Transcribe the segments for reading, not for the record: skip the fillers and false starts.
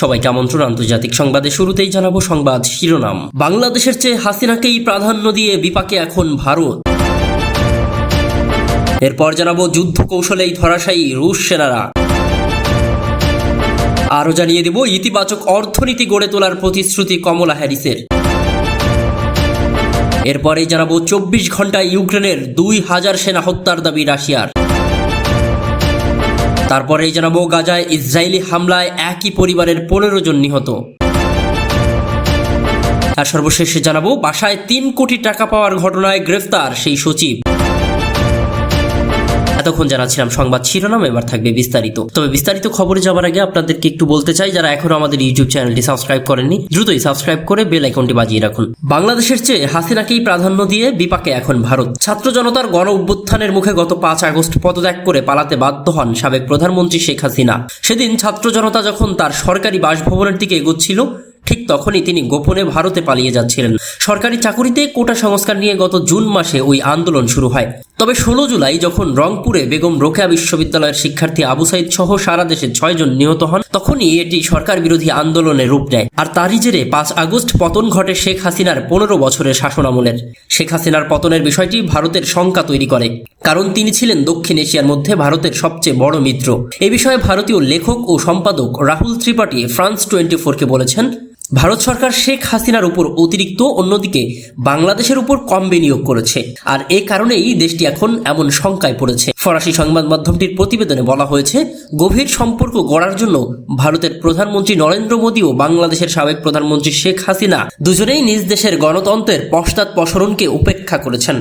সবাইকে আমন্ত্রণ আন্তর্জাতিক সংবাদে। শুরুতেই জানাবো সংবাদ শিরোনাম। বাংলাদেশের চেয়ে হাসিনাকেই প্রাধান্য দিয়ে বিপাকে এখন ভারত। এরপর জানাবো যুদ্ধ কৌশলেই ধরাশায়ী রুশ সেনারা। আরও জানিয়ে দেব ইতিবাচক অর্থনীতি গড়ে তোলার প্রতিশ্রুতি কমলা হ্যারিসের। এরপরেই জানাবো 24 ঘন্টায় ইউক্রেনের 2000 সেনা হত্যার দাবি রাশিয়ার। তারপরেই জানাবো গাজায় ইসরায়েলি হামলায় একই পরিবারের 15 জন নিহত। আর সর্বশেষে জানাবো বাসায় 3 কোটি টাকা পাওয়ার ঘটনায় গ্রেফতার সেই সচিব। এতক্ষণ জানাচ্ছিলাম সংবাদ শিরোনাম, এবার থাকবে বিস্তারিত। তবে বিস্তারিত খবরে যাওয়ার আগে আপনাদেরকে একটু বলতে চাই, যারা এখনো আমাদের ইউটিউব চ্যানেলটি সাবস্ক্রাইব করেননি দ্রুতই সাবস্ক্রাইব করে বেল আইকনটি বাজিয়ে রাখুন। বাংলাদেশের চেয়ে হাসিনাকেই প্রাধান্য দিয়ে বিপাকে এখন ভারত। ছাত্র জনতার গণ অভ্যুত্থানের মুখে গত 5 আগস্ট পদত্যাগ করে পালাতে বাধ্য হন সাবেক প্রধানমন্ত্রী শেখ হাসিনা। সেদিন ছাত্র জনতা যখন তার সরকারি বাসভবনের দিকে এগোচ্ছিল, ঠিক তখনই তিনি গোপনে ভারতে পালিয়ে যাচ্ছিলেন। সরকারি চাকুরিতে কোটা সংস্কার নিয়ে গত জুন মাসে ওই আন্দোলন শুরু হয়। তবে 16 জুলাই যখন রংপুরে বেগম রোকেয়া বিশ্ববিদ্যালয়ের শিক্ষার্থী আবু সাইদ সহ সারা দেশে 6 জন নিহত হন, তখনই এটি সরকার বিরোধী আন্দোলনে রূপ নেয়। আর তারই জেরে 5 আগস্ট পতন ঘটে শেখ হাসিনার 15 বছরের শাসনামলের। শেখ হাসিনার পতনের বিষয়টি ভারতের শঙ্কা তৈরি করে, কারণ তিনি ছিলেন দক্ষিণ এশিয়ার মধ্যে ভারতের সবচেয়ে বড় মিত্র। এই বিষয়ে ভারতীয় লেখক ও সম্পাদক রাহুল ত্রিপাঠী ফ্রান্স 24কে বলেছেন, ভারত সরকার শেখ হাসিনার উপর অতিরিক্ত, অন্যদিকে বাংলাদেশের উপর কম বিনিয়োগ করেছে, আর এ কারণেই দেশটি এখন এমন শঙ্কায় পড়েছে। ফরাসি সংবাদ মাধ্যমটির প্রতিবেদনে বলা হয়েছে, গভীর সম্পর্ক গড়ার জন্য ভারতের প্রধানমন্ত্রী নরেন্দ্র মোদী ও বাংলাদেশের সাবেক প্রধানমন্ত্রী শেখ হাসিনা দুজনেই নিজ দেশের গণতন্ত্রের পশ্চাৎপসরণকে উপেক্ষা করেছেন।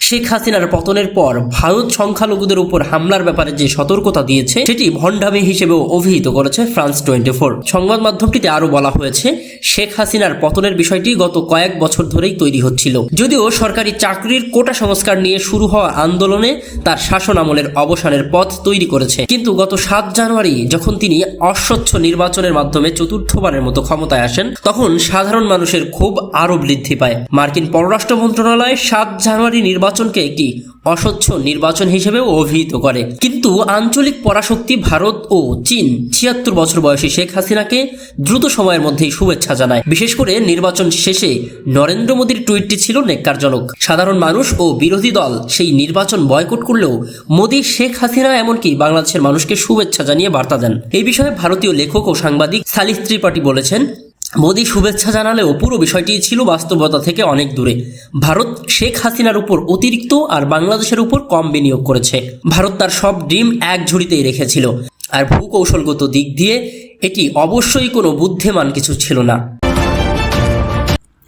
শেখ হাসিনার পতনের পর ভারত সংখ্যালঘুদের উপর হামলার ব্যাপারে যে সতর্কতা দিয়েছে, সেটি ভণ্ডামি হিসেবেও অভিহিত করেছে ফ্রান্স 24। সংবাদ মাধ্যমটিতে আরও বলা হয়েছে, শেখ হাসিনার পতনের বিষয়টি গত কয়েক বছর ধরেই তৈরি হচ্ছিল। যদিও সরকারি চাকরির কোটা সংস্কার নিয়ে শুরু হওয়া আন্দোলনে তার শাসন আমলের অবসানের পথ তৈরি করেছে, কিন্তু গত 7 জানুয়ারি যখন তিনি অস্বচ্ছ নির্বাচনের মাধ্যমে চতুর্থবারের মতো ক্ষমতায় আসেন, তখন সাধারণ মানুষের ক্ষোভ আরও বৃদ্ধি পায়। মার্কিন পররাষ্ট্র মন্ত্রণালয় 7 জানুয়ারি নির্বাচনকে একটি অস্বচ্ছ নির্বাচন হিসেবেও অভিহিত করে। কিন্তু আঞ্চলিক পরাশক্তি ভারত ও চীন 76 বছর বয়সী শেখ হাসিনাকে দ্রুত সময়ের মধ্যেই শুভেচ্ছা জানায়। বিশেষ করে নির্বাচন শেষে নরেন্দ্র মোদীর টুইটটি ছিল নেক্কারজনক। সাধারণ মানুষ ও বিরোধী দল সেই নির্বাচন বয়কট করলেও মোদী, শেখ হাসিনা এমনকি বাংলাদেশের মানুষকে শুভেচ্ছা জানিয়ে বার্তা দেন। এই বিষয়ে ভারতীয় লেখক ও সাংবাদিক সালিহ ত্রিপাঠী বলেছেন, মোদী শুভেচ্ছা জানালেও পুরো বিষয়টি ছিল বাস্তবতা থেকে অনেক দূরে। ভারত শেখ হাসিনার উপর অতিরিক্ত আর বাংলাদেশের উপর কম বিনিয়োগ করেছে। ভারত তার সব ডিম এক ঝুড়িতেই রেখেছিল, আর ভূকৌশলগত দিক দিয়ে এটি অবশ্যই কোনো বুদ্ধিমান কিছু ছিল না।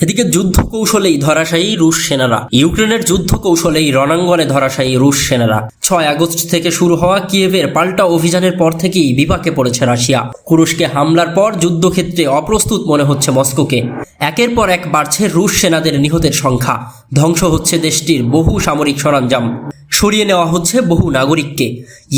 এদিকে যুদ্ধ কৌশলেই ধরাশায়ী রুশ সেনারা। ইউক্রেনের যুদ্ধ কৌশলেই রণাঙ্গনে ধরাশায়ী রুশ সেনারা। 6 আগস্ট থেকে শুরু হওয়া কিয়েভের পাল্টা অভিযানের পর থেকেই বিপাকে পড়েছে রাশিয়া। কুরস্কে হামলার পর যুদ্ধক্ষেত্রে অপ্রস্তুত মনে হচ্ছে মস্কোকে। একের পর এক বাড়ছে রুশ সেনাদের নিহতের সংখ্যা, ধ্বংস হচ্ছে দেশটির বহু সামরিক সরঞ্জাম, সরিয়ে নেওয়া হচ্ছে বহু নাগরিককে।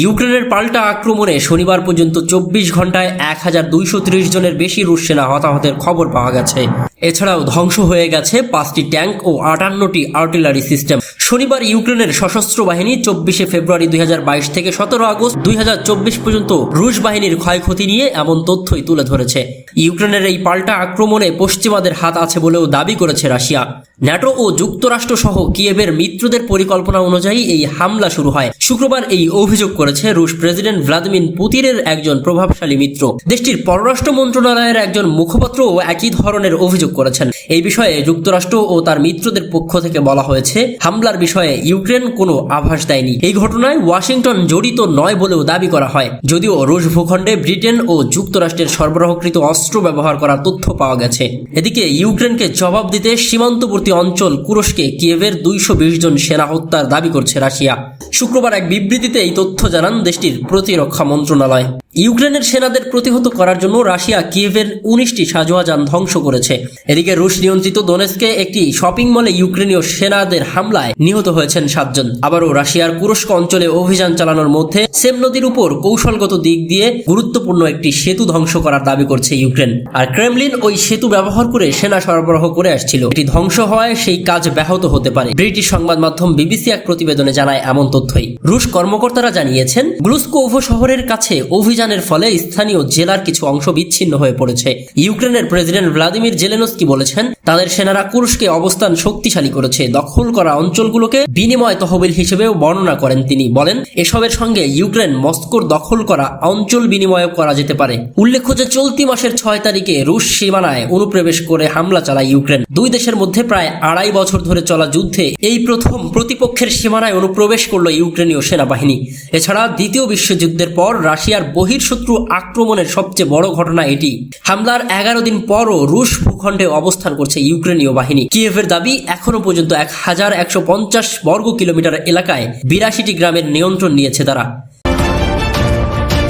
ইউক্রেনের পাল্টা আক্রমণে শনিবার পর্যন্ত 24 ঘন্টায় 1230 জনের বেশি রুশ সেনা হতাহতের খবর পাওয়া গেছে। এছাড়াও ধ্বংস হয়ে গেছে 5টি ট্যাঙ্ক ও 58টি আর্টিলারি সিস্টেম। শনিবার ইউক্রেনের সশস্ত্র বাহিনী 24 ফেব্রুয়ারি 2022 থেকে 17 আগস্ট 2024 পর্যন্ত রুশ বাহিনীর ক্ষয়ক্ষতি নিয়ে এমন তথ্যই তুলে ধরেছে। ইউক্রেনের এই পাল্টা আক্রমণে পশ্চিমাদের হাত আছে বলেও দাবি করেছে রাশিয়া। ন্যাটো ও যুক্তরাষ্ট্র সহ কিয়েভের মিত্রদের পরিকল্পনা অনুযায়ী এই হামলা শুরু হয়। শুক্রবার এই অভিযোগ করেছে রুশ প্রেসিডেন্ট ভ্লাদিমির পুতিনের একজন প্রভাবশালী মিত্র। দেশটির পররাষ্ট্র মন্ত্রণালয়ের একজন মুখপাত্রও একই ধরনের অভিযোগ করেছেন। এই বিষয়ে যুক্তরাষ্ট্র ও তার মিত্রদের পক্ষ থেকে বলা হয়েছে, হামলার বিষয়ে ইউক্রেন কোনো আভাস দেয়নি। এই ঘটনায় ওয়াশিংটন জড়িত নয় বলেও দাবি করা হয়, যদিও রুশ ভূখণ্ডে ব্রিটেন ও যুক্তরাষ্ট্রের সরবরাহকৃত অস্ত্র ব্যবহার করার তথ্য পাওয়া গেছে। এদিকে ইউক্রেনকে জবাব দিতে সীমান্তবর্তী অঞ্চল কুরস্কে কিয়েভের 220 জন সেনা হত্যার দাবি করছে রাশিয়া। শুক্রবার এক বিবৃতিতে এই তথ্য জানান দেশটির প্রতিরক্ষা মন্ত্রণালয়। ইউক্রেনের সেনাদের প্রতিহত করার জন্য রাশিয়া কিয়েভের 19টি সাঁজোয়া যান ধ্বংস করেছে। এদিকে রুশ নিয়ন্ত্রিত দোনেস্কে একটি শপিং মলে ইউক্রেনীয় সেনাদের হামলায় নিহত হয়েছেন 7 জন। আবারও রাশিয়ার কুরস্ক অঞ্চলে অভিযান চালানোর মধ্যে সেম নদীর উপর কৌশলগত দিক দিয়ে গুরুত্বপূর্ণ একটি সেতু ধ্বংস করার দাবি করছে ইউক্রেন। আর ক্রেমলিন ওই সেতু ব্যবহার করে সেনা সরবরাহ করে আসছিল। এটি ধ্বংস হওয়ায় সেই কাজ ব্যাহত হতে পারে। ব্রিটিশ সংবাদ মাধ্যম বিবিসি এক প্রতিবেদনে জানায় এমন তথ্যই। রুশ কর্মকর্তারা জানিয়েছেন, গ্লুস্কোভো শহরের কাছে অভিযানের ফলে স্থানীয় জেলার কিছু অংশ বিচ্ছিন্ন হয়ে পড়েছে। ইউক্রেনের প্রেসিডেন্ট ভ্লাদিমির জেলেনস্কি বলেছেন, তাদের সেনারা কুর্স্কে অবস্থান শক্তিশালী করেছে। দখল করা অঞ্চলগুলোকে বিনিময় তহবিল হিসেবেও বর্ণনা করেন তিনি। বলেন, এসবের সঙ্গে ইউক্রেন মস্কোর দখল করা অঞ্চল বিনিময় করা যেতে পারে। উল্লেখ্য যে চলতি মাসের 6 তারিখে রুশ সীমানায় অনুপ্রবেশ করে হামলা চালায় ইউক্রেন। দুই দেশের মধ্যে প্রায় 2.5 বছর ধরে চলা যুদ্ধে এই প্রথম প্রতিপক্ষের সীমানায় অনুপ্রবেশ করল ইউক্রেনীয় সেনাবাহিনী। এছাড়া দ্বিতীয় বিশ্বযুদ্ধের পর রাশিয়ার বহির্শত্রু আক্রমণের সবচেয়ে বড় ঘটনা এটি। হামলার 11 দিন পরও রুশ ভূখণ্ডে অবস্থান করছে ইউক্রেনীয় বাহিনী। কিয়েভের দাবি, এখনো পর্যন্ত 1150 বর্গ কিলোমিটার এলাকায় 82টি গ্রামের নিয়ন্ত্রণ নিয়েছে তারা।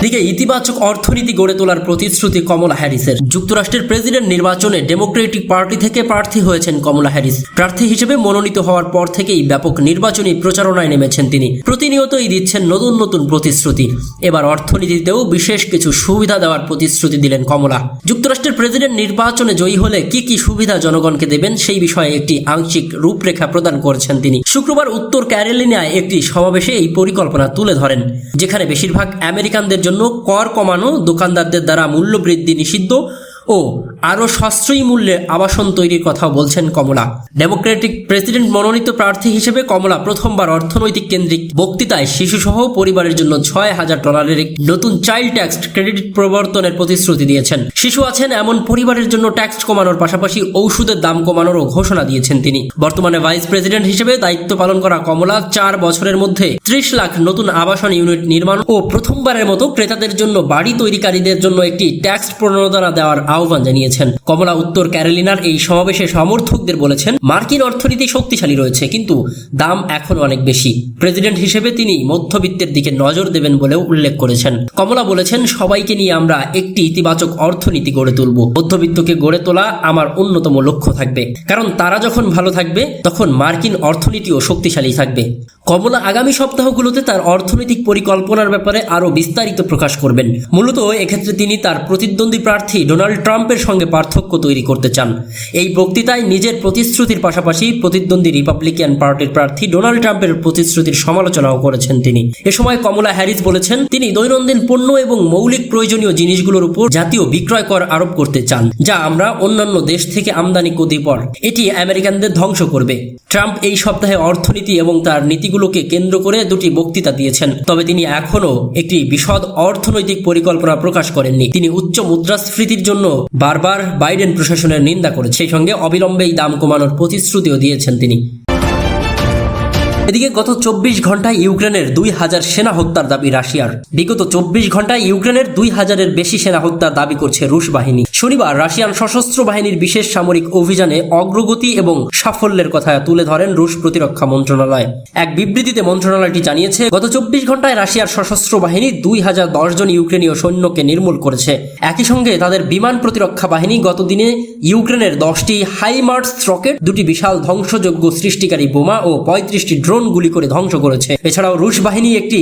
দিকে ইতিবাচক অর্থনীতি গড়ে তোলার প্রতিশ্রুতি কমলা হ্যারিসের। যুক্তরাষ্ট্রের প্রেসিডেন্ট নির্বাচনে ডেমোক্রেটিক পার্টি থেকে প্রার্থী হয়েছেন কমলা হ্যারিস। প্রার্থী হিসেবে মনোনীত হওয়ার পর থেকেই ব্যাপক নির্বাচনী প্রচারণায় নেমেছেন তিনি। প্রতিনিয়তই দিচ্ছেন নতুন নতুন প্রতিশ্রুতি। এবার অর্থনীতিতেও বিশেষ কিছু সুবিধা দেওয়ার প্রতিশ্রুতি দিলেন কমলা। যুক্তরাষ্ট্রের প্রেসিডেন্ট নির্বাচনে জয়ী হলে কি কি সুবিধা জনগণকে দেবেন সেই বিষয়ে একটি আংশিক রূপরেখা প্রদান করেছেন তিনি। শুক্রবার উত্তর ক্যারোলিনায় একটি সমাবেশে এই পরিকল্পনা তুলে ধরেন, যেখানে বেশিরভাগ আমেরিকানদের জন্য কর কমানো, দোকানদারদের দ্বারা মূল্য বৃদ্ধি নিষিদ্ধ ও আরও সাশ্রয়ী মূল্যে আবাসন তৈরির কথা বলছেন কমলা। ডেমোক্রেটিক প্রেসিডেন্ট মনোনীত প্রার্থী হিসেবে কমলা প্রথমবার অর্থনৈতিক কেন্দ্রিক বক্তৃতায় শিশুসহ পরিবারের জন্য $6,000 নতুন চাইল্ড ট্যাক্স ক্রেডিট প্রবর্তনের প্রতিশ্রুতি দিয়েছেন। শিশু আছেন এমন পরিবারের জন্য ট্যাক্স কমানোর পাশাপাশি ঔষধের দাম কমানোরও ঘোষণা দিয়েছেন তিনি। বর্তমানে ভাইস প্রেসিডেন্ট হিসেবে দায়িত্ব পালন করা কমলা 4 বছরের মধ্যে 30 লাখ নতুন আবাসন ইউনিট নির্মাণ ও প্রথমবারের মতো ক্রেতাদের জন্য বাড়ি তৈরিকারীদের জন্য একটি ট্যাক্স প্রণোদনা দেওয়ার আহ্বান জানিয়েছেন। কমলা উত্তর ক্যারোলিনার এই সমাবেশে সমর্থকদের বলেছেন, মার্কিন অর্থনীতি শক্তিশালী রয়েছে, কিন্তু দাম এখন অনেক বেশি। প্রেসিডেন্ট হিসেবে তিনি মধ্যবিত্তের দিকে নজর দেবেন বলেও উল্লেখ করেছেন। কমলা বলেছেন, সবাইকে নিয়ে আমরা একটি ইতিবাচক অর্থনীতি গড়ে তুলব। মধ্যবিত্তকে গড়ে তোলা আমার অন্যতম লক্ষ্য থাকবে, কারণ তারা যখন ভালো থাকবে তখন মার্কিন অর্থনীতিও শক্তিশালী থাকবে। কমলা আগামী সপ্তাহগুলোতে তার অর্থনৈতিক পরিকল্পনার ব্যাপারে আরও বিস্তারিত প্রকাশ করবেন। মূলত এক্ষেত্রে তিনি তার প্রতিদ্বন্দ্বী প্রার্থী ডোনাল্ড ট্রাম্পের সঙ্গে পার্থক্য তৈরি করতে চান। এই বক্তৃতায় নিজের প্রতিশ্রুতির পাশাপাশি প্রতিদ্বন্দ্বী রিপাবলিকান পার্টির প্রার্থী ডোনাল্ড ট্রাম্পের প্রতিশ্রুতির সমালোচনাও করেছেন তিনি। এ সময় কমলা হ্যারিস বলেছেন, তিনি দৈনন্দিন পণ্য এবং মৌলিক প্রয়োজনীয় জিনিসগুলোর উপর জাতীয় বিক্রয় কর আরোপ করতে চান, যা আমরা অন্যান্য দেশ থেকে আমদানি করি পর এটি আমেরিকানদের ধ্বংস করবে। ট্রাম্প এই সপ্তাহে অর্থনীতি এবং তার নীতিগুলোকে কেন্দ্র করে 2টি বক্তৃতা দিয়েছেন, তবে তিনি এখনও একটি বিশদ অর্থনৈতিক পরিকল্পনা প্রকাশ করেননি। তিনি উচ্চ মুদ্রাস্ফীতির জন্য বারবার বাইডেন প্রশাসনের নিন্দা করেছেন, সেই সঙ্গে অবিলম্বে দাম কমানোর প্রতিশ্রুতিও দিয়েছেন তিনি। এদিকে গত 24 ঘন্টায় ইউক্রেনের 2000 সেনা হত্যার দাবি রাশিয়ার। বিগত 24 ঘন্টায় ইউক্রেনের 2000-এর বেশি সেনা হত্যার দাবি করছে রুশ বাহিনী। শনিবার রাশিয়ান সশস্ত্র বাহিনীর বিশেষ সামরিক অভিযানে অগ্রগতি এবং সাফল্যের কথা তুলে ধরেন রুশ প্রতিরক্ষা মন্ত্রণালয়। এক বিবৃতিতে মন্ত্রণালয়টি জানিয়েছে, গত 24 ঘন্টায় রাশিয়ার সশস্ত্র বাহিনী 2010 জন ইউক্রেনীয় সৈন্যকে নির্মূল করেছে। একই সঙ্গে তাদের বিমান প্রতিরক্ষা বাহিনী গত দিনে ইউক্রেনের 10টি হাইমার্স রকেট, 2টি বিশাল ধ্বংসযোগ্য সৃষ্টিকারী বোমা ও 35টি ড্রোন গুলি করে ধ্বংস করেছে। এছাড়াও রুশ বাহিনী একটি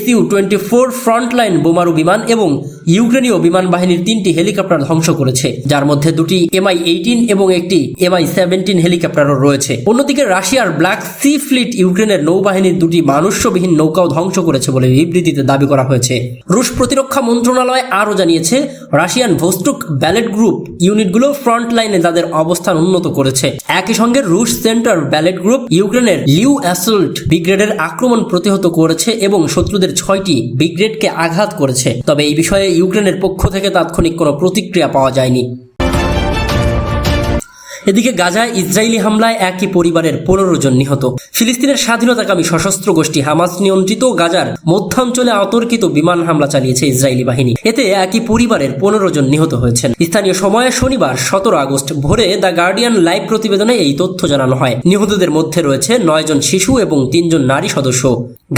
Su-24 ফ্রন্টলাইন বোমারু বিমান এবং ইউক্রেনীয় বিমান বাহিনীর 3টি হেলিকপ্টার ধ্বংস করেছে, যার মধ্যে 2টি Mi-18 এবং একটি Mi-17 হেলিকপ্টারও রয়েছে। অন্যদিকে রাশিয়ার ব্ল্যাক সি ফ্লিট ইউক্রেনের নৌবাহিনীর 2টি মানুষ্যবিহীন নৌকাও ধ্বংস করেছে বলে বিবৃতিতে দাবি করা হয়েছে। রুশ প্রতিরক্ষা মন্ত্রণালয় আরও জানিয়েছে, রাশিয়ান ভোস্টক ব্যালেট গ্রুপ ইউনিটগুলো ফ্রন্ট লাইনে তাদের অবস্থান উন্নত করেছে। একই সঙ্গে রুশ সেন্টার ব্যালেট গ্রুপ ইউক্রেনের লিউ অ্যাসল্ট ব্রিগেডের আক্রমণ প্রতিহত করেছে এবং শত্রুদের 6টি ব্রিগেডকে আঘাত করেছে। তবে এই বিষয়ে ইউক্রেনের পক্ষ থেকে তাৎক্ষণিক কোনো প্রতিক্রিয়া পাওয়া যায়নি। এদিকে গাজায় ইসরায়েলি হামলায় একই পরিবারের 15 জন নিহত। ফিলিস্তিনের স্বাধীনতাকামী সশস্ত্র গোষ্ঠী হামাস নিয়ন্ত্রিত গাজার মধ্যাঞ্চলে অতর্কিত বিমান হামলা চালিয়েছে ইসরায়েলি বাহিনী। এতে একই পরিবারের 15 জন নিহত হয়েছেন। স্থানীয় সময়ে শনিবার 17 আগস্ট ভোরে দ্য গার্ডিয়ান লাইভ প্রতিবেদনে এই তথ্য জানানো হয়। নিহতদের মধ্যে রয়েছে 9 জন শিশু এবং 3 জন নারী সদস্য।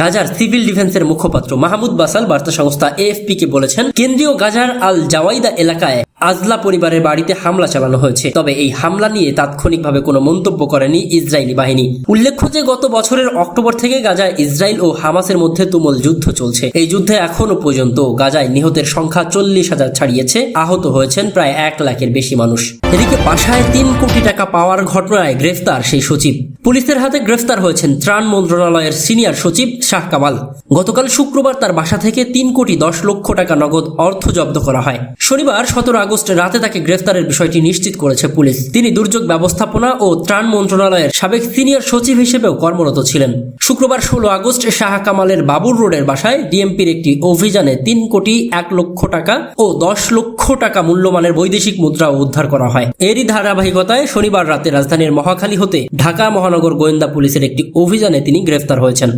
গাজার সিভিল ডিফেন্সের মুখপাত্র মাহমুদ বাসাল বার্তা সংস্থা AFP কে বলেছেন, কেন্দ্রীয় গাজার আল জাওয়াইদা এলাকায় আজলা পরিবারের বাড়িতে হামলা চালানো হয়েছে। তবে এই হামলা নিয়ে তাৎক্ষণিকভাবে কোনো মন্তব্য করেনি ইসরায়েলি বাহিনী। উল্লেখ্য যে গত বছরের অক্টোবর থেকে গাজায় ইসরায়েল ও হামাসের মধ্যে তুমুল যুদ্ধ চলছে। এই যুদ্ধে এখনো পর্যন্ত গাজায় নিহতের সংখ্যা 40,000 ছাড়িয়েছে, আহত হয়েছেন প্রায় 1 লাখের বেশি মানুষ। এদিকে বাসায় 3 কোটি টাকা পাওয়ার ঘটনায় গ্রেফতার সেই সচিব। পুলিশের হাতে গ্রেফতার হয়েছেন ত্রাণ মন্ত্রণালয়ের সিনিয়র সচিব শাহ কামাল। গতকাল শুক্রবার তার বাসা থেকে 3 কোটি 10 লক্ষ টাকা নগদ অর্থ জব্দ করা হয়। শনিবার 17 আগস্ট রাতে তাকে গ্রেফতারের বিষয়টি নিশ্চিত করেছে পুলিশ। তিনি দুর্যোগ ব্যবস্থাপনা ও ত্রাণ মন্ত্রণালয়ের সাবেক সিনিয়র সচিব হিসেবেও কর্মরত ছিলেন। শুক্রবার 16 আগস্ট শাহ কামালের বাবুর রোডের বাসায় ডিএমপির একটি অভিযানে 3 কোটি 1 লক্ষ টাকা ও 10 লক্ষ টাকা মূল্যমানের বৈদেশিক মুদ্রা উদ্ধার করা হয়। এরই ধারাবাহিকতায় শনিবার রাতে রাজধানীর মহাখালী হতে ঢাকা মহানগর গোয়েন্দা পুলিশের একটি অভিযানে তিনি গ্রেফতার হয়েছেন।